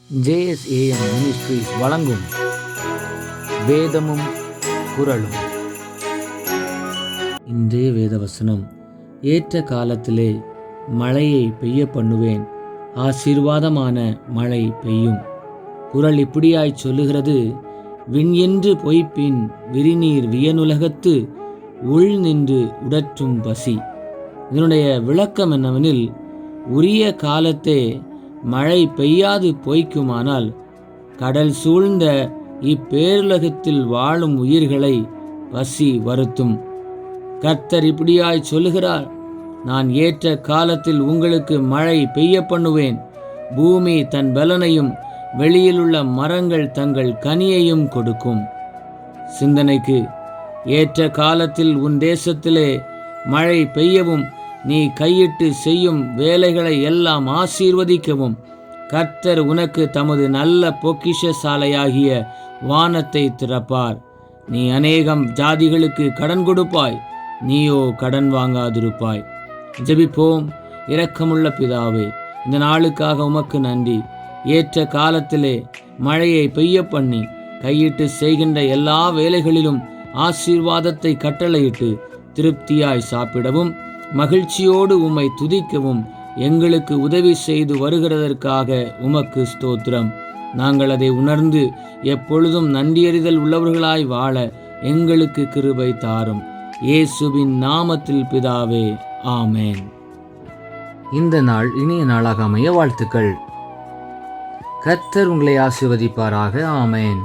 JSAM ministries வழங்கும் வேதமும் குறளும். இன்றைய வேதவசனம், ஏற்ற காலத்திலே மழையை பெய்ய பண்ணுவேன், ஆசீர்வாதமான மழை பெய்யும். குறள் இப்படியாய் சொல்லுகிறது, விண் என்று பொய்ப்பின் விரிநீர் வியனுலகத்து உள் நின்று உடற்றும் பசி. இதனுடைய விளக்கம் என்னவெனில், உரிய காலத்தே மழை பெய்யாது பொய்க்குமானால் கடல் சூழ்ந்த இப்பேருலகத்தில் வாழும் உயிர்களை பசி வருத்தும். கர்த்தர் இப்படியாய் சொல்லுகிறார், நான் ஏற்ற காலத்தில் உங்களுக்கு மழை பெய்ய பண்ணுவேன், பூமி தன் பலனையும் வெளியிலுள்ள மரங்கள் தங்கள் கனியையும் கொடுக்கும். சிந்தனைக்கு, ஏற்ற காலத்தில் உன் தேசத்திலே மழை பெய்யவும், நீ கையிட்டு செய்யும் வேலைகளை எல்லாம் ஆசீர்வதிக்கவும் கர்த்தர் உனக்கு தமது நல்ல பொக்கிஷ சாலையாகிய வானத்தை திறப்பார். நீ அநேகம் ஜாதிகளுக்கு கடன் கொடுப்பாய், நீயோ கடன் வாங்காதிருப்பாய். ஜெபிப்போம். இரக்கமுள்ள பிதாவே, இந்த நாளுக்காக உமக்கு நன்றி. ஏற்ற காலத்திலே மழையை பெய்ய பண்ணி கையிட்டு செய்கின்ற எல்லா வேலைகளிலும் ஆசீர்வாதத்தை கட்டளையிட்டு திருப்தியாய் சாப்பிடவும் மகிழ்ச்சியோடு உம்மை துதிக்கவும் எங்களுக்கு உதவி செய்து வருகிறதற்காக உமக்கு ஸ்தோத்திரம். நாங்கள் அதை உணர்ந்து எப்பொழுதும் நன்றியறிதல் உள்ளவர்களாய் வாழ எங்களுக்கு கிருபை தாரும். இயேசுவின் நாமத்தில் பிதாவே, ஆமேன். இந்த நாள் இனிய நாளாக அமைய வாழ்த்துக்கள். கர்த்தர் உங்களை ஆசீர்வதிப்பாராக. ஆமேன்.